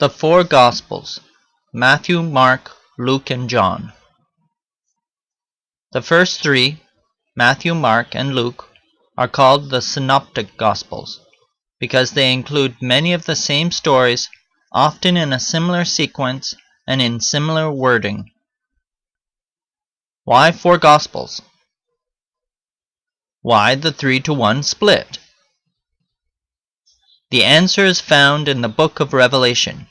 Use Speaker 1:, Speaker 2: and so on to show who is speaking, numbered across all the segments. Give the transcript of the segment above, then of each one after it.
Speaker 1: The four Gospels: Matthew, Mark, Luke, and John. The first three, Matthew, Mark, and Luke, are called the Synoptic Gospels, because they include many of the same stories, often in a similar sequence and in similar wording. Why four Gospels? Why the 3-to-1 split? The answer is found in the book of Revelation.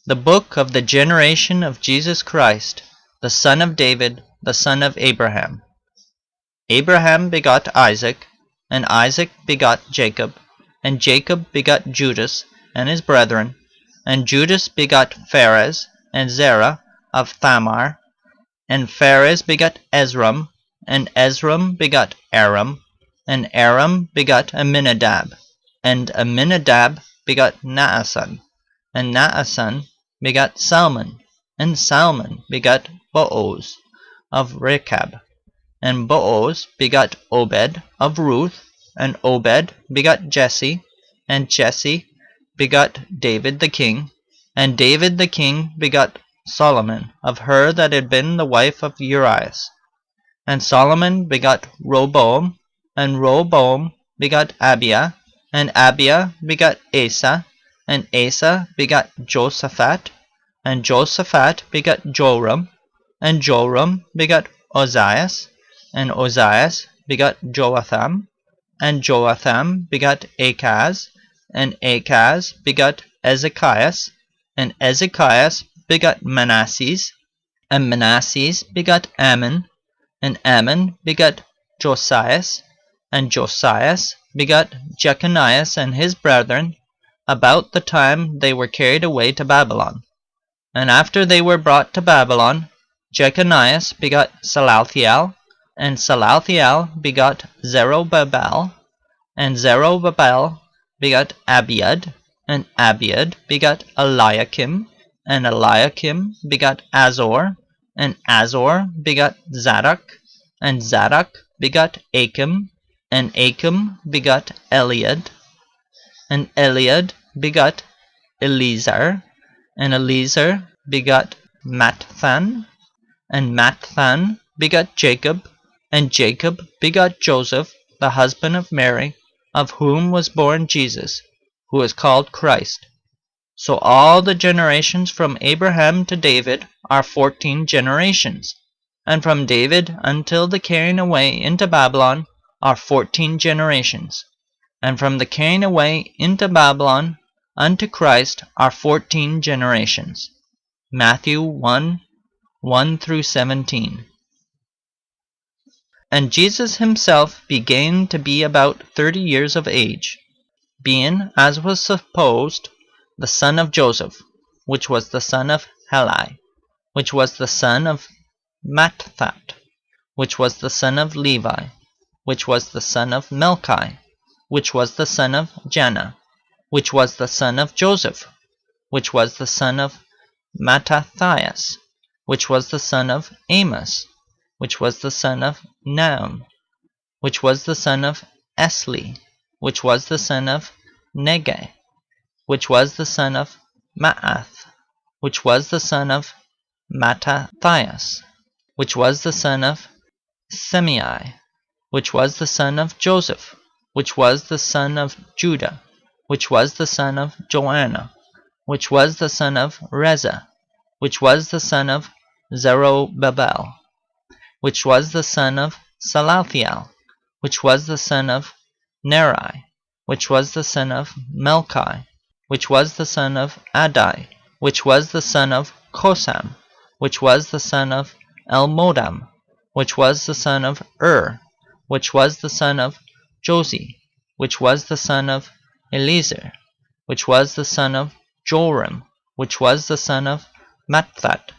Speaker 1: The book of the generation of Jesus Christ, the son of David, the son of Abraham. Abraham begot Isaac, and Isaac begot Jacob, and Jacob begot Judas and his brethren, and Judas begot Phares and Zerah of Thamar, and Phares begot Ezram, and Ezram begot Aram, and Aram begot Amminadab, and Amminadab begot Naason, and Naason begot Salmon, and Salmon begot Boaz of Rechab, and Boaz begot Obed of Ruth, and Obed begot Jesse, and Jesse begot David the king, and David the king begot Solomon of her that had been the wife of Urias. And Solomon begot Rehoboam, and Rehoboam begot Abiah, and Abiah begot Asa, and Asa begot Josaphat, and Josaphat begot Joram, and Joram begot Ozias, and Ozias begot Joatham, and Joatham begot Achaz, and Achaz begot Ezekias, and Ezekias begot Manasses, and Manasses begot Ammon, and Ammon begot Josias, and Josias begot Jeconias and his brethren, about the time they were carried away to Babylon. And after they were brought to Babylon, Jeconias begot Salathiel, and Salathiel begot Zerubbabel, and Zerubbabel begot Abiud, and Abiud begot Eliakim, and Eliakim begot Azor, and Azor begot Zadok, and Zadok begot Achim, and Achim begot Eliud, and Eliud begot Eleazar, and Eleazar begot Matthan, and Matthan begot Jacob, and Jacob begot Joseph, the husband of Mary, of whom was born Jesus, who is called Christ. So all the generations from Abraham to David are 14 generations, and from David until the carrying away into Babylon are 14 generations, and from the carrying away into Babylon unto Christ are 14 generations. Matthew 1:1-17. And Jesus himself began to be about 30 years of age, being, as was supposed, the son of Joseph, which was the son of Heli, which was the son of Matthat, which was the son of Levi, which was the son of Melchi, which was the son of Janna, which was the son of Joseph, which was the son of Mattathias, which was the son of Amos, which was the son of Nahum, which was the son of Esli, which was the son of Nege, which was the son of Maath, which was the son of Mattathias, which was the son of Semei, which was the son of Joseph, which was the son of Judah, which was the son of Joanna, which was the son of Reza, which was the son of Zerubbabel, which was the son of Salathiel, which was the son of Neri, which was the son of Melchi, which was the son of Adai, which was the son of Kosam, which was the son of Elmodam, which was the son of which was the son of Josi, which was the son of Eliezer, which was the son of Joram, which was the son of Matthat,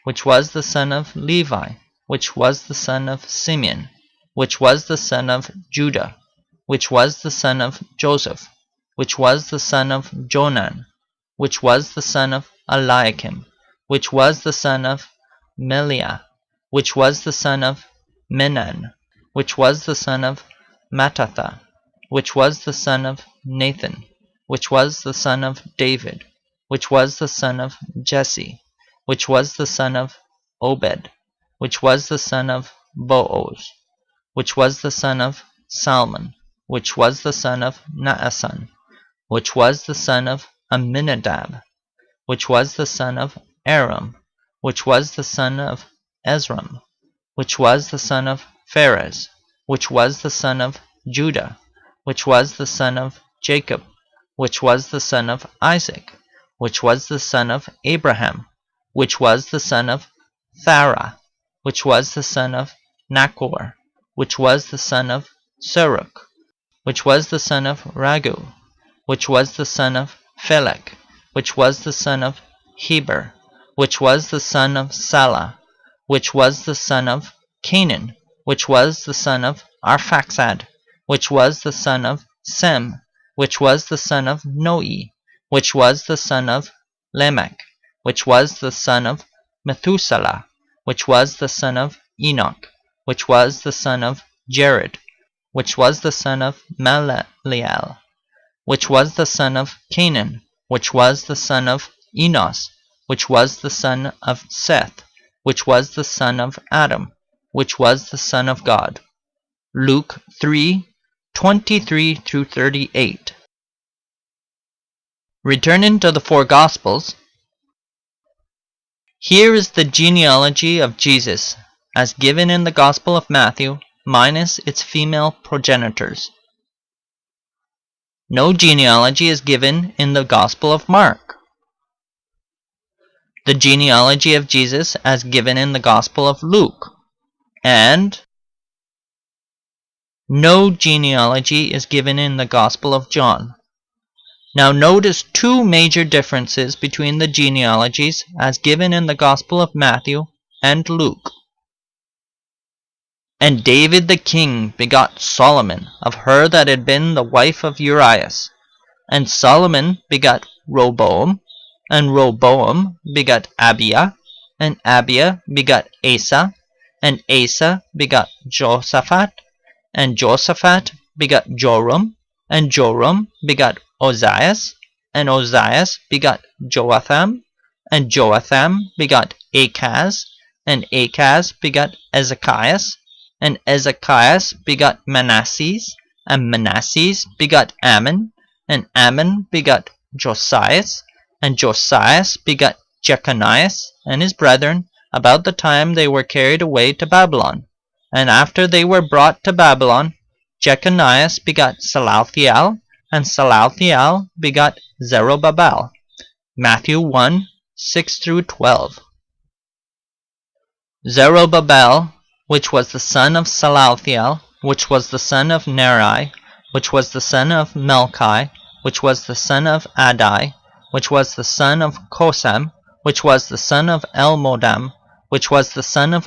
Speaker 1: which was the son of Levi, which was the son of Simeon, which was the son of Judah, which was the son of Joseph, which was the son of Jonan, which was the son of Eliakim, which was the son of Meliah, which was the son of Menan, which was the son of Mattatha, which was the son of Nathan, which was the son of David, which was the son of Jesse, which was the son of Obed, which was the son of Booz, which was the son of Salmon, which was the son of Naasson, which was the son of Amminadab, which was the son of Aram, which was the son of Ezram, which was the son of Pharez, which was the son of Judah, which was the son of Jacob, which was the son of Isaac, which was the son of Abraham, which was the son of Thara, which was the son of Nachor, which was the son of Serug, which was the son of Ragu, which was the son of Phelek, which was the son of Heber, which was the son of Salah, which was the son of Canaan, which was the son of Arphaxad, which was the son of Sem, which was the son of Noe, which was the son of Lamech, which was the son of Methuselah, which was the son of Enoch, which was the son of Jared, which was the son of Malaleel, which was the son of Canaan, which was the son of Enos, which was the son of Seth, which was the son of Adam, which was the son of God. Luke 3:23-38. Returning to the four Gospels, here is the genealogy of Jesus as given in the Gospel of Matthew minus its female progenitors. No genealogy is given in the Gospel of Mark. The genealogy of Jesus as given in the Gospel of Luke, and no genealogy is given in the Gospel of John. Now notice two major differences between the genealogies as given in the Gospel of Matthew and Luke. And David the king begot Solomon of her that had been the wife of Urias. And Solomon begot Rehoboam, and Rehoboam begot Abiah, and Abiah begot Asa, and Asa begot Josaphat, and Josaphat begot Joram, and Joram begot Ozias, and Ozias begot Joatham, and Joatham begot Achaz, and Achaz begot Ezekias, and Ezekias begot Manasses, and Manasses begot Ammon, and Ammon begot Josias, and Josias begot Jeconias and his brethren about the time they were carried away to Babylon. And after they were brought to Babylon, Jeconias begot Salathiel, and Salathiel begot Zerubbabel. Matthew 1:6-12. Zerubbabel, which was the son of Salathiel, which was the son of Neri, which was the son of Melchi, which was the son of Adai, which was the son of Kosam, which was the son of Elmodam, which was the son of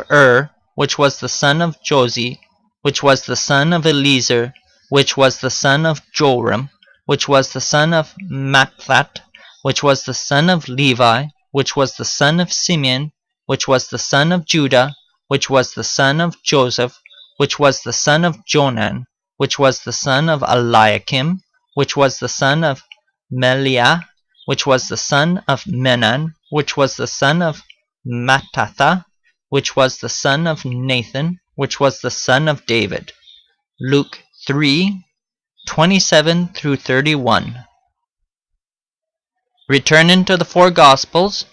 Speaker 1: which was the son of Josi, which was the son of Eliezer, which was the son of Joram, which was the son of Matthat, which was the son of Levi, which was the son of Simeon, which was the son of Judah, which was the son of Joseph, which was the son of Jonan, which was the son of Eliakim, which was the son of Meliah, which was the son of Menan, which was the son of Mattatha, which was the son of Nathan, which was the son of David. Luke 3:27-31. Returning to the four Gospels,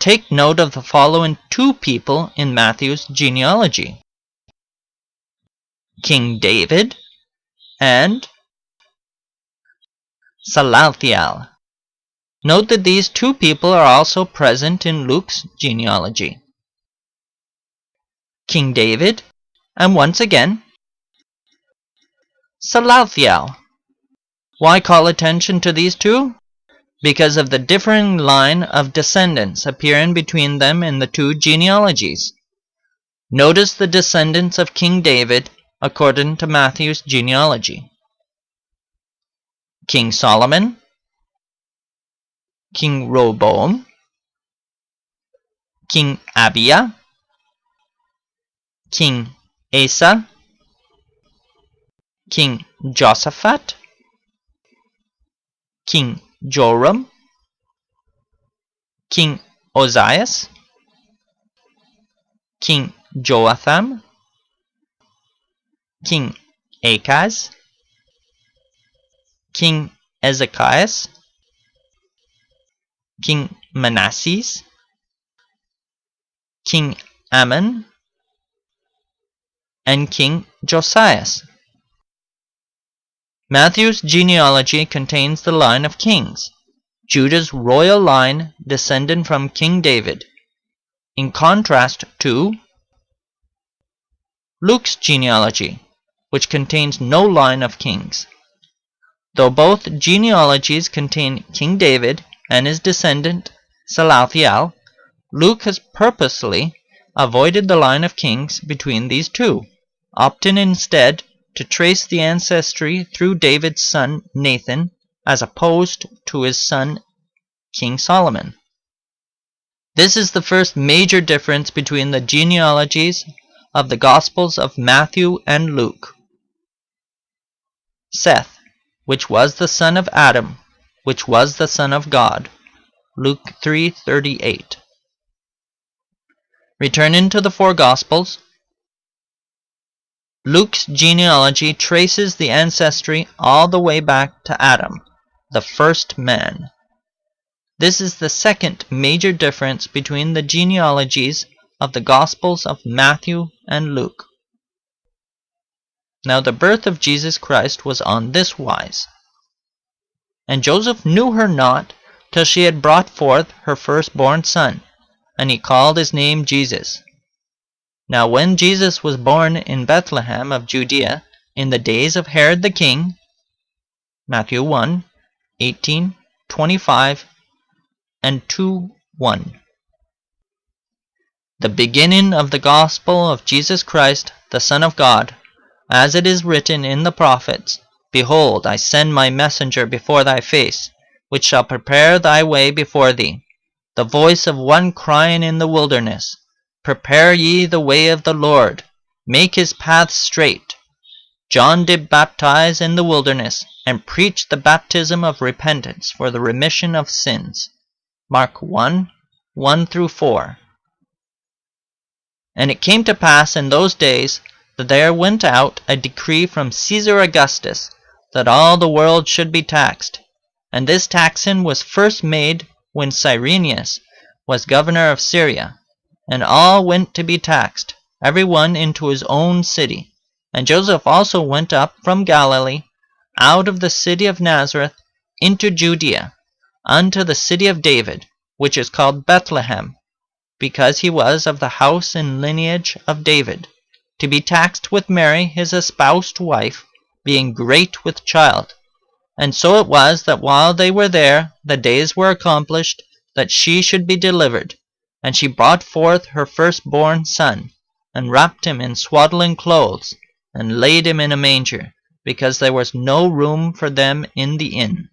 Speaker 1: take note of the following two people in Matthew's genealogy: King David and Salathiel. Note that these two people are also present in Luke's genealogy. King David, and once again, Salathiel. Why call attention to these two? Because of the differing line of descendants appearing between them in the two genealogies. Notice the descendants of King David according to Matthew's genealogy: King Solomon, King Rehoboam, King Abiah, King Asa, King Josaphat, King Joram, King Ozias, King Joatham, King Achaz, King Ezekias, King Manasseh, King Amon, and King Josias. Matthew's genealogy contains the line of kings, Judah's royal line descended from King David, in contrast to Luke's genealogy, which contains no line of kings. Though both genealogies contain King David and his descendant Salathiel, Luke has purposely avoided the line of kings between these two, opting instead to trace the ancestry through David's son Nathan as opposed to his son King Solomon. This is the first major difference between the genealogies of the Gospels of Matthew and Luke. Seth, which was the son of Adam, which was the son of God. Luke 3:38. Returning to the four Gospels, Luke's genealogy traces the ancestry all the way back to Adam, the first man. This is the second major difference between the genealogies of the Gospels of Matthew and Luke. Now the birth of Jesus Christ was on this wise. And Joseph knew her not till she had brought forth her firstborn son, and he called his name Jesus. Now when Jesus was born in Bethlehem of Judea in the days of Herod the king, Matthew 1:18, 25, and 2:1. The beginning of the gospel of Jesus Christ, the Son of God, as it is written in the prophets, Behold, I send my messenger before thy face, which shall prepare thy way before thee. The voice of one crying in the wilderness, Prepare ye the way of the Lord, make his paths straight. John did baptize in the wilderness, and preach the baptism of repentance for the remission of sins. Mark 1:1-4. And it came to pass in those days that there went out a decree from Caesar Augustus, that all the world should be taxed. And this taxing was first made when Cyrenius was governor of Syria. And all went to be taxed, every one into his own city. And Joseph also went up from Galilee, out of the city of Nazareth, into Judea, unto the city of David, which is called Bethlehem, because he was of the house and lineage of David, to be taxed with Mary his espoused wife, being great with child. And so it was that while they were there, the days were accomplished that she should be delivered. And she brought forth her firstborn son, and wrapped him in swaddling clothes, and laid him in a manger, because there was no room for them in the inn.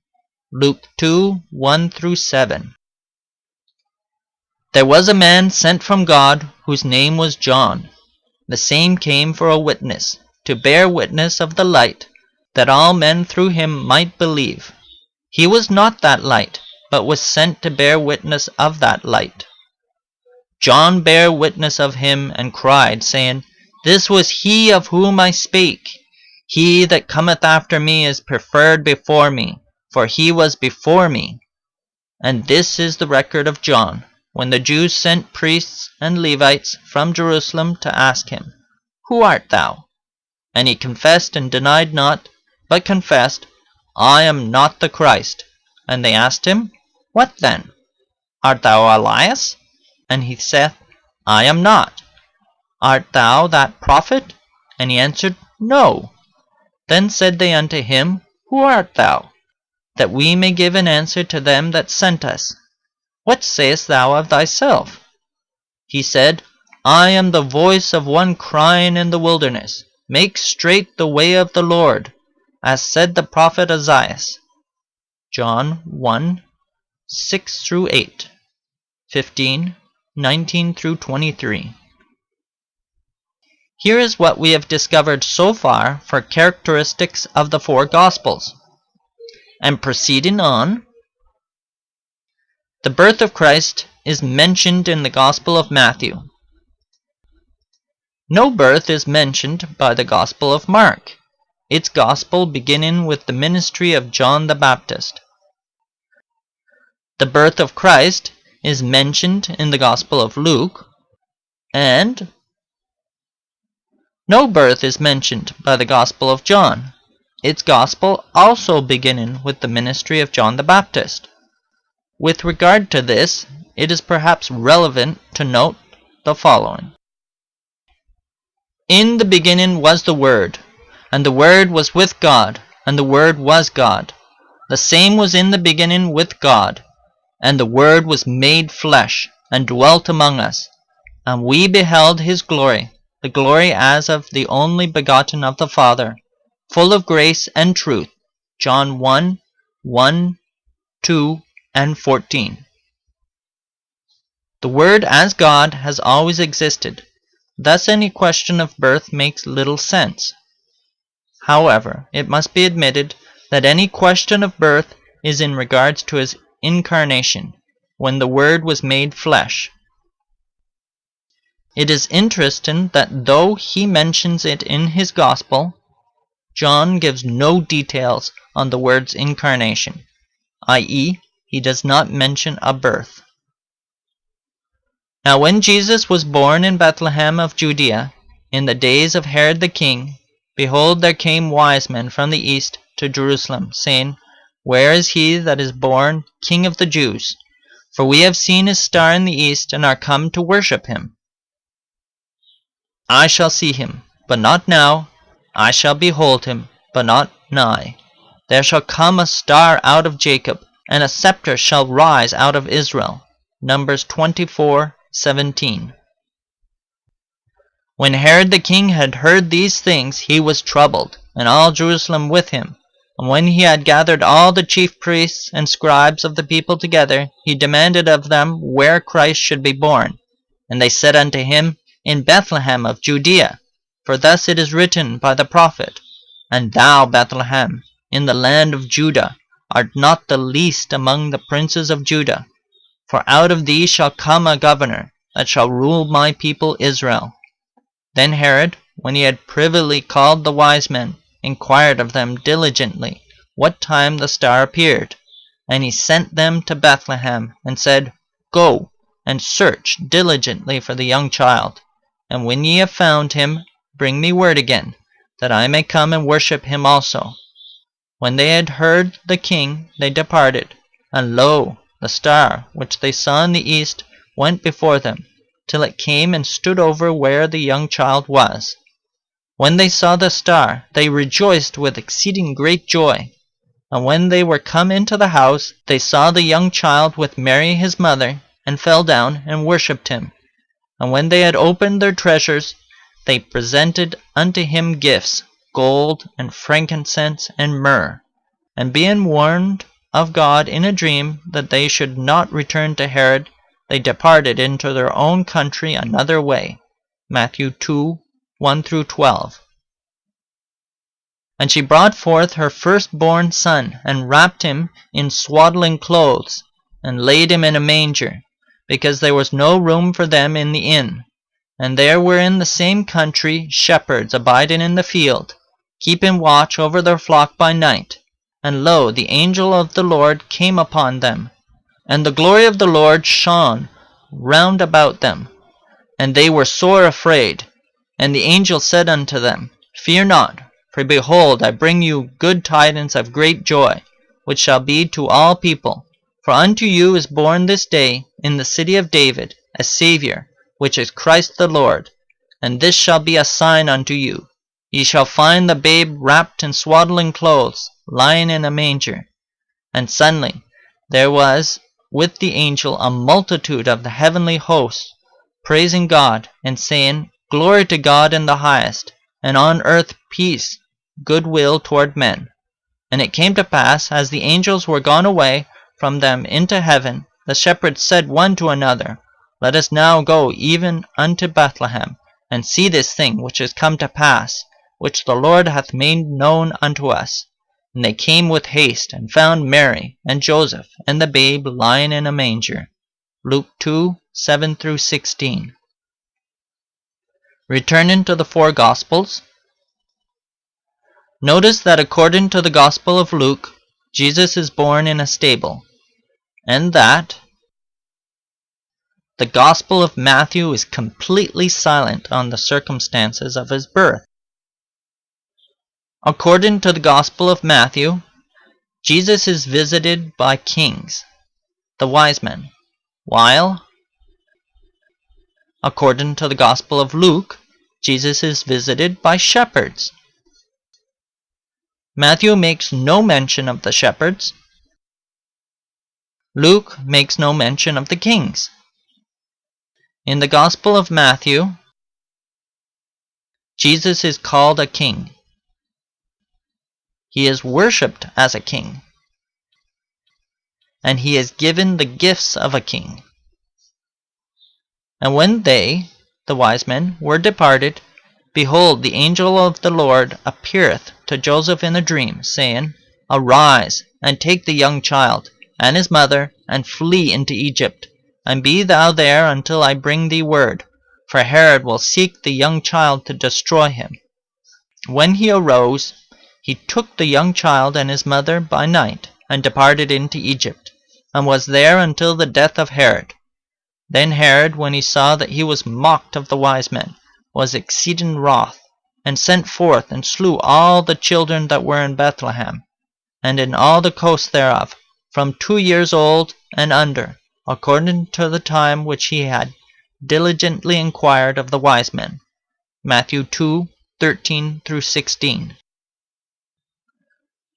Speaker 1: Luke 2:1-7. There was a man sent from God, whose name was John. The same came for a witness, to bear witness of the light, that all men through him might believe. He was not that light, but was sent to bear witness of that light. John bare witness of him, and cried, saying, This was he of whom I spake. He that cometh after me is preferred before me, for he was before me. And this is the record of John, when the Jews sent priests and Levites from Jerusalem to ask him, Who art thou? And he confessed and denied not, but confessed, I am not the Christ. And they asked him, What then? Art thou Elias? And he saith, I am not. Art thou that prophet? And he answered, No. Then said they unto him, Who art thou? That we may give an answer to them that sent us. What sayest thou of thyself? He said, I am the voice of one crying in the wilderness, Make straight the way of the Lord, as said the prophet Isaiah. John 1:6-8, 15:19-23. Here is what we have discovered so far for characteristics of the four Gospels. And proceeding on, the birth of Christ is mentioned in the Gospel of Matthew. No birth is mentioned by the Gospel of Mark, its Gospel beginning with the ministry of John the Baptist. The birth of Christ is mentioned in the Gospel of Luke, and no birth is mentioned by the Gospel of John, its Gospel also beginning with the ministry of John the Baptist. With regard to this, it is perhaps relevant to note the following. In the beginning was the Word, and the Word was with God, and the Word was God. The same was in the beginning with God, and the Word was made flesh, and dwelt among us. And we beheld his glory, the glory as of the only begotten of the Father, full of grace and truth. John 1:1, 2, and 14. The Word as God has always existed. Thus any question of birth makes little sense. However, it must be admitted that any question of birth is in regards to his incarnation, when the Word was made flesh. It is interesting that though he mentions it in his Gospel, John gives no details on the Word's incarnation, i.e., he does not mention a birth. Now when Jesus was born in Bethlehem of Judea, in the days of Herod the king, behold, there came wise men from the east to Jerusalem, saying, Where is he that is born King of the Jews? For we have seen his star in the east, and are come to worship him. I shall see him, but not now. I shall behold him, but not nigh. There shall come a star out of Jacob, and a scepter shall rise out of Israel. Numbers 24:17. When Herod the king had heard these things, he was troubled, and all Jerusalem with him. And when he had gathered all the chief priests and scribes of the people together, he demanded of them where Christ should be born. And they said unto him, In Bethlehem of Judea. For thus it is written by the prophet, And thou, Bethlehem, in the land of Judah, art not the least among the princes of Judah. For out of thee shall come a governor, that shall rule my people Israel. Then Herod, when he had privily called the wise men, inquired of them diligently what time the star appeared. And he sent them to Bethlehem, and said, Go, and search diligently for the young child. And when ye have found him, bring me word again, that I may come and worship him also. When they had heard the king, they departed. And lo, the star which they saw in the east went before them, till it came and stood over where the young child was. When they saw the star, they rejoiced with exceeding great joy. And when they were come into the house, they saw the young child with Mary his mother, and fell down and worshipped him. And when they had opened their treasures, they presented unto him gifts, gold, and frankincense, and myrrh. And being warned of God in a dream that they should not return to Herod, they departed into their own country another way. Matthew 2:1-12. And she brought forth her firstborn son, and wrapped him in swaddling clothes, and laid him in a manger, because there was no room for them in the inn. And there were in the same country shepherds abiding in the field, keeping watch over their flock by night. And lo, the angel of the Lord came upon them, and the glory of the Lord shone round about them, and they were sore afraid. And the angel said unto them, Fear not, for behold, I bring you good tidings of great joy, which shall be to all people. For unto you is born this day in the city of David a Saviour, which is Christ the Lord. And this shall be a sign unto you. Ye shall find the babe wrapped in swaddling clothes, lying in a manger. And suddenly there was with the angel a multitude of the heavenly hosts, praising God, and saying, Glory to God in the highest, and on earth peace, goodwill toward men. And it came to pass, as the angels were gone away from them into heaven, the shepherds said one to another, Let us now go even unto Bethlehem, and see this thing which is come to pass, which the Lord hath made known unto us. And they came with haste, and found Mary, and Joseph, and the babe lying in a manger. Luke 2:7-16. Returning to the four Gospels, notice that according to the Gospel of Luke, Jesus is born in a stable, and that the Gospel of Matthew is completely silent on the circumstances of his birth. According to the Gospel of Matthew, Jesus is visited by kings, the wise men, while, according to the Gospel of Luke, Jesus is visited by shepherds. Matthew makes no mention of the shepherds. Luke makes no mention of the kings. In the Gospel of Matthew, Jesus is called a king. He is worshipped as a king, and he is given the gifts of a king. And when they, the wise men, were departed, behold, the angel of the Lord appeareth to Joseph in a dream, saying, Arise, and take the young child, and his mother, and flee into Egypt, and be thou there until I bring thee word, for Herod will seek the young child to destroy him. When he arose, he took the young child and his mother by night, and departed into Egypt, and was there until the death of Herod. Then Herod, when he saw that he was mocked of the wise men, was exceeding wroth, and sent forth and slew all the children that were in Bethlehem, and in all the coast thereof, from 2 years old and under, according to the time which he had diligently inquired of the wise men. Matthew 2:13-16.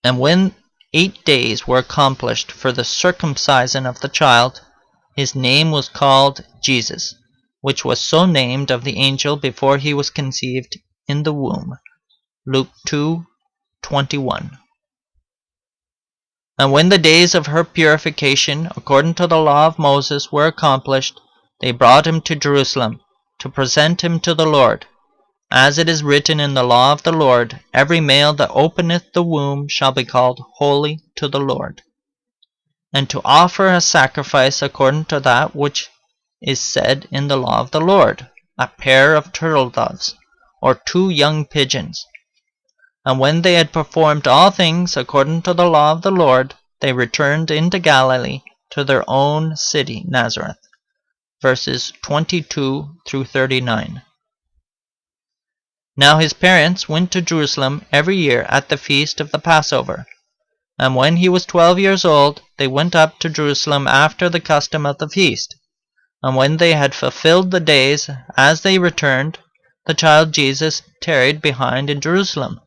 Speaker 1: And when 8 days were accomplished for the circumcision of the child, his name was called Jesus, which was so named of the angel before he was conceived in the womb. Luke 2:21. And when the days of her purification, according to the law of Moses, were accomplished, they brought him to Jerusalem, to present him to the Lord. As it is written in the law of the Lord, every male that openeth the womb shall be called holy to the Lord. And to offer a sacrifice according to that which is said in the law of the Lord, a pair of turtle doves, or 2 young pigeons. And when they had performed all things according to the law of the Lord, they returned into Galilee to their own city Nazareth. Verses 22-39. Now his parents went to Jerusalem every year at the feast of the Passover. And when he was 12 years old, they went up to Jerusalem after the custom of the feast. And when they had fulfilled the days, as they returned, the child Jesus tarried behind in Jerusalem.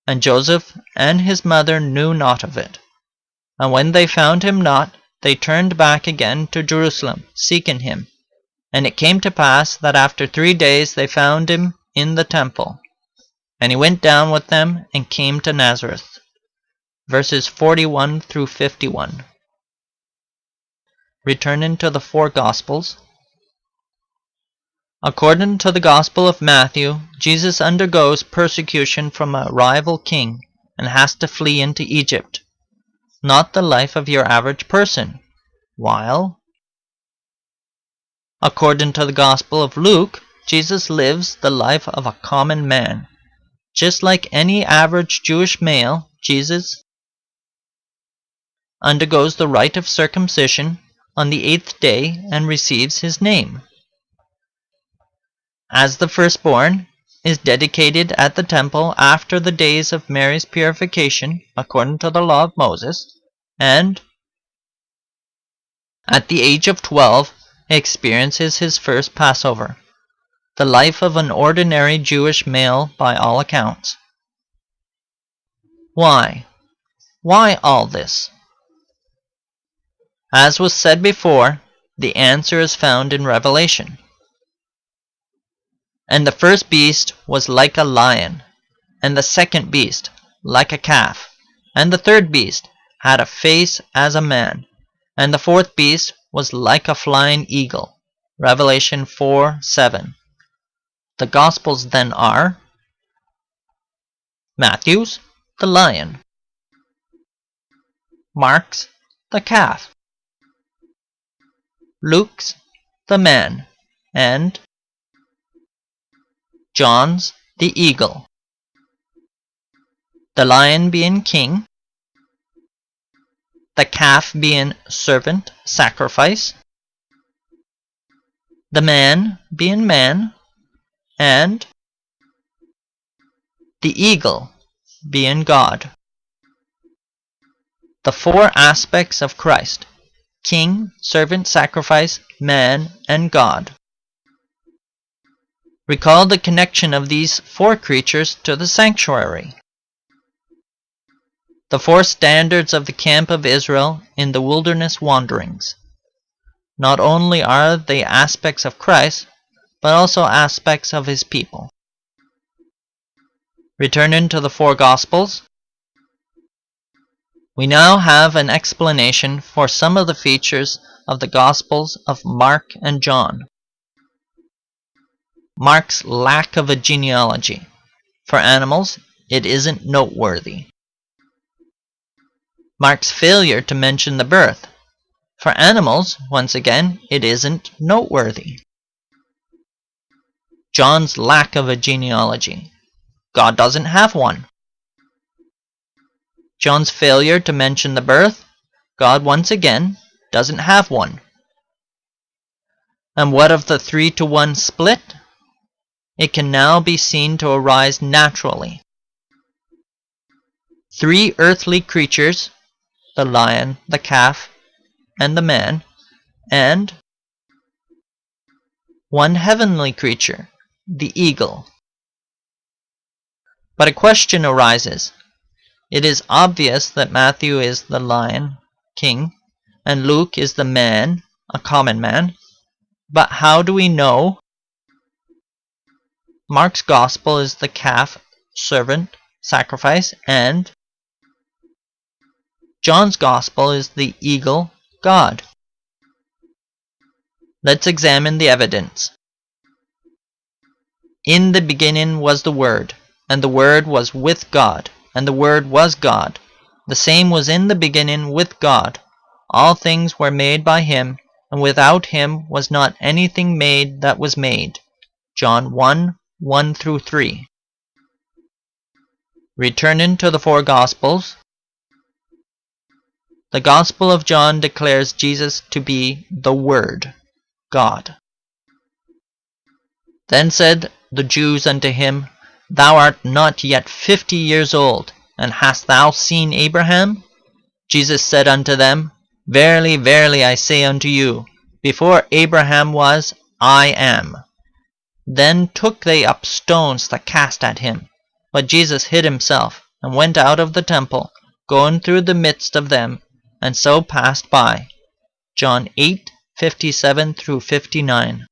Speaker 1: And Joseph and his mother knew not of it. And when they found him not, they turned back again to Jerusalem, seeking him. And it came to pass that after 3 days they found him in the temple. And he went down with them and came to Nazareth. Verses 41-51. Returning to the four Gospels. According to the Gospel of Matthew, Jesus undergoes persecution from a rival king and has to flee into Egypt. Not the life of your average person. While, according to the Gospel of Luke, Jesus lives the life of a common man. Just like any average Jewish male, Jesus undergoes the rite of circumcision on the 8th day and receives his name. As the firstborn, is dedicated at the temple after the days of Mary's purification, according to the law of Moses, and at the age of 12 experiences his first Passover, the life of an ordinary Jewish male by all accounts. Why? Why all this? As was said before, the answer is found in Revelation. And the first beast was like a lion, and the second beast like a calf, and the third beast had a face as a man, and the fourth beast was like a flying eagle. Revelation 4:7. The Gospels then are: Matthew's, the lion; Mark's the calf, Luke's the man, and John's the eagle. The lion being king, the calf being servant sacrifice, the man being man, and the eagle being God. The four aspects of Christ: king, servant, sacrifice, man, and God. Recall the connection of these four creatures to the sanctuary. The four standards of the camp of Israel in the wilderness wanderings. Not only are they aspects of Christ, but also aspects of his people. Returning to the four Gospels, we now have an explanation for some of the features of the Gospels of Mark and John. Mark's lack of a genealogy. For animals, it isn't noteworthy. Mark's failure to mention the birth. For animals, once again, it isn't noteworthy. John's lack of a genealogy. God doesn't have one. John's failure to mention the birth. God, once again, doesn't have one. And what of the 3-to-1 split? It can now be seen to arise naturally. 3 earthly creatures, the lion, the calf, and the man, and 1 heavenly creature, the eagle. But a question arises. It is obvious that Matthew is the lion, king, and Luke is the man, a common man. But how do we know Mark's gospel is the calf, servant, sacrifice, and John's gospel is the eagle, God? Let's examine the evidence. In the beginning was the Word, and the Word was with God, and the Word was God. The same was in the beginning with God. All things were made by him, and without him was not anything made that was made. John 1:1-3. Returning to the four Gospels, the Gospel of John declares Jesus to be the Word, God. Then said the Jews unto him, Thou art not yet 50 years old, and hast thou seen Abraham? Jesus said unto them, Verily, verily, I say unto you, before Abraham was, I am. Then took they up stones to cast at him. But Jesus hid himself, and went out of the temple, going through the midst of them, and so passed by. John 8:57-59.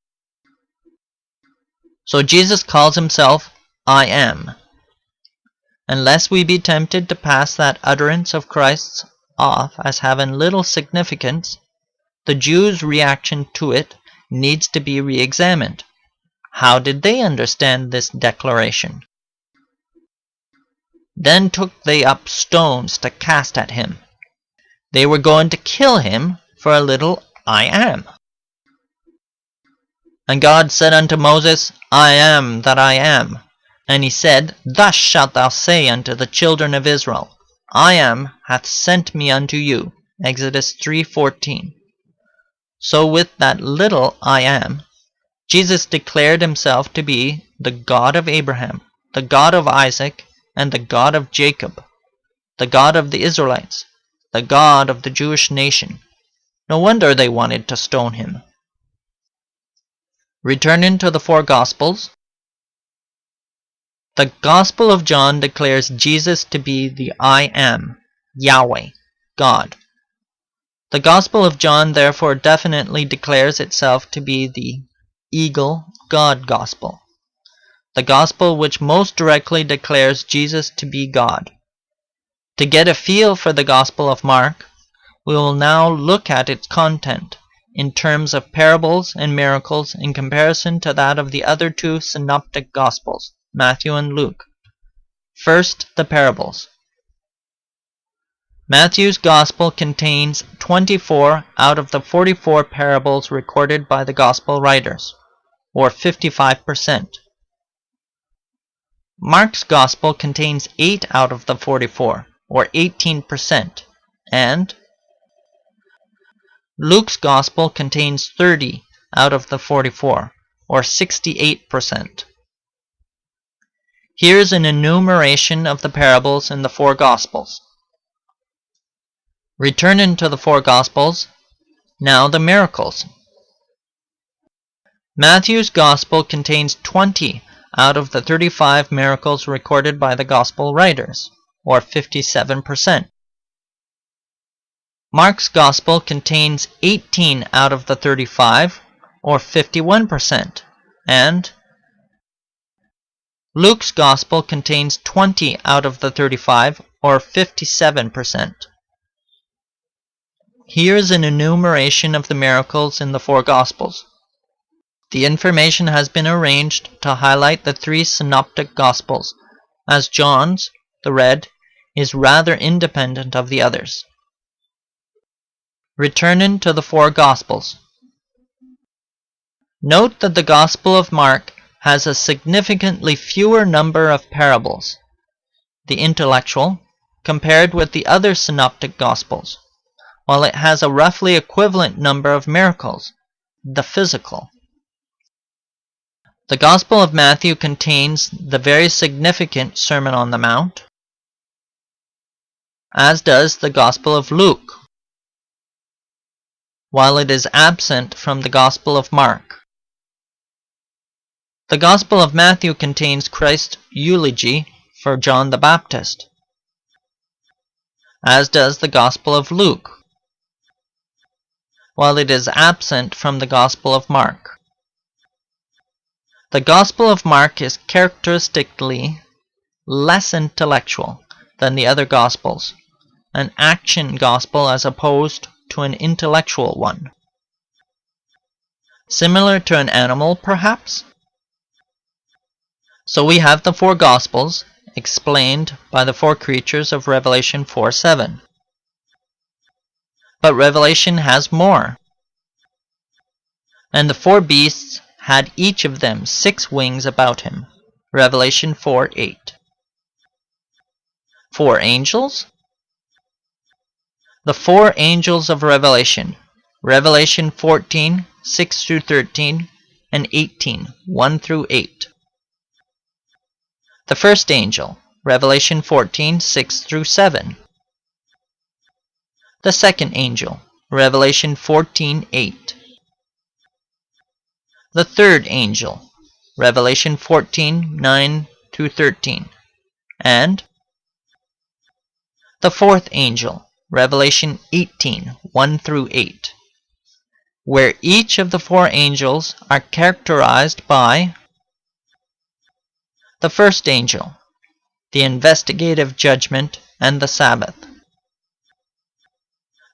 Speaker 1: So Jesus calls himself, I am. Unless we be tempted to pass that utterance of Christ's off as having little significance, the Jews' reaction to it needs to be re-examined. How did they understand this declaration? Then took they up stones to cast at him. They were going to kill him for a little I am. And God said unto Moses, I am that I am. And he said, Thus shalt thou say unto the children of Israel, I am hath sent me unto you. Exodus 3:14. So with that little I am, Jesus declared himself to be the God of Abraham, the God of Isaac, and the God of Jacob, the God of the Israelites, the God of the Jewish nation. No wonder they wanted to stone him. Returning to the four Gospels, the Gospel of John declares Jesus to be the I am, Yahweh, God. The Gospel of John therefore definitely declares itself to be the Eagle God Gospel, the Gospel which most directly declares Jesus to be God. To get a feel for the Gospel of Mark, we will now look at its content in terms of parables and miracles in comparison to that of the other two synoptic Gospels, Matthew and Luke. First, the parables. Matthew's Gospel contains 24 out of the 44 parables recorded by the Gospel writers, or 55%. Mark's Gospel contains 8 out of the 44, or 18%, and Luke's Gospel contains 30 out of the 44, or 68%. Here's an enumeration of the parables in the four Gospels. Returning to the four Gospels, now the miracles. Matthew's Gospel contains 20 out of the 35 miracles recorded by the Gospel writers, or 57%. Mark's Gospel contains 18 out of the 35, or 51%, and Luke's Gospel contains 20 out of the 35, or 57%. Here is an enumeration of the miracles in the four Gospels. The information has been arranged to highlight the three synoptic Gospels, as John's, the red, is rather independent of the others. Returning to the four Gospels. Note that the Gospel of Mark has a significantly fewer number of parables, the intellectual, compared with the other synoptic Gospels, while it has a roughly equivalent number of miracles, the physical. The Gospel of Matthew contains the very significant Sermon on the Mount, as does the Gospel of Luke, while it is absent from the Gospel of Mark. The Gospel of Matthew contains Christ's eulogy for John the Baptist, as does the Gospel of Luke, while it is absent from the Gospel of Mark. The Gospel of Mark is characteristically less intellectual than the other Gospels, an action Gospel as opposed to an intellectual one. Similar to an animal, perhaps? So we have the four Gospels, explained by the four creatures of Revelation 4:7. But Revelation has more. And the four beasts had each of them 6 wings about him. Revelation 4:8. 4 angels? The 4 angels of Revelation. Revelation 14, 6-13, and 18, 1-8. The first angel. Revelation 14, 6-7. The second angel, Revelation 14:8. The third angel, Revelation 14:9-13. And the fourth angel, Revelation 18:1-8, where each of the 4 angels are characterized by the first angel, the investigative judgment and the Sabbath.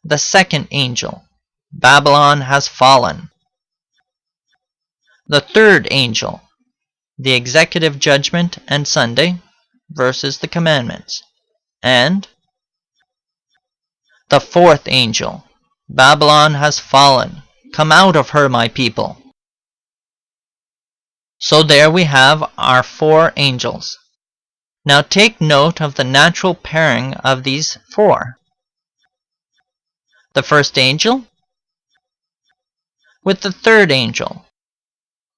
Speaker 1: The second angel, Babylon has fallen. The third angel, the executive judgment and Sunday versus the commandments. And the fourth angel, Babylon has fallen. Come out of her, my people. So there we have our 4 angels. Now take note of the natural pairing of these 4. The first angel with the third angel,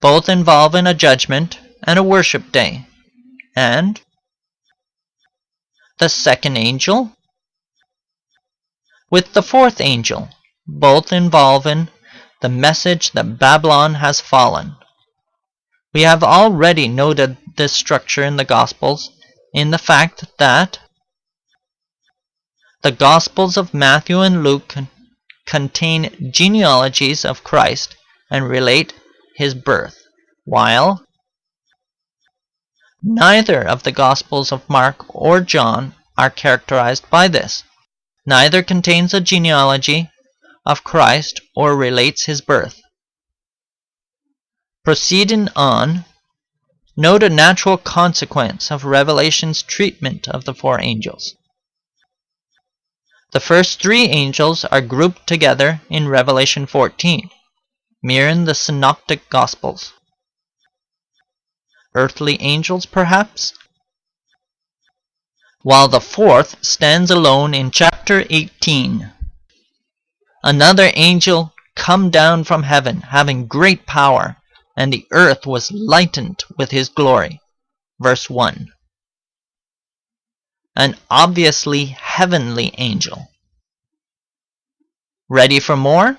Speaker 1: both involving a judgment and a worship day. And the second angel with the fourth angel, both involving the message that Babylon has fallen. We have already noted this structure in the Gospels in the fact that the Gospels of Matthew and Luke contain genealogies of Christ and relate his birth, while neither of the Gospels of Mark or John are characterized by this. Neither contains a genealogy of Christ or relates his birth. Proceeding on, note a natural consequence of Revelation's treatment of the 4 angels. The first three angels are grouped together in Revelation 14, mirroring the Synoptic Gospels. Earthly angels, perhaps? While the fourth stands alone in chapter 18. Another angel come down from heaven, having great power, and the earth was lightened with his glory. Verse 1. An obviously heavenly angel. Ready for more?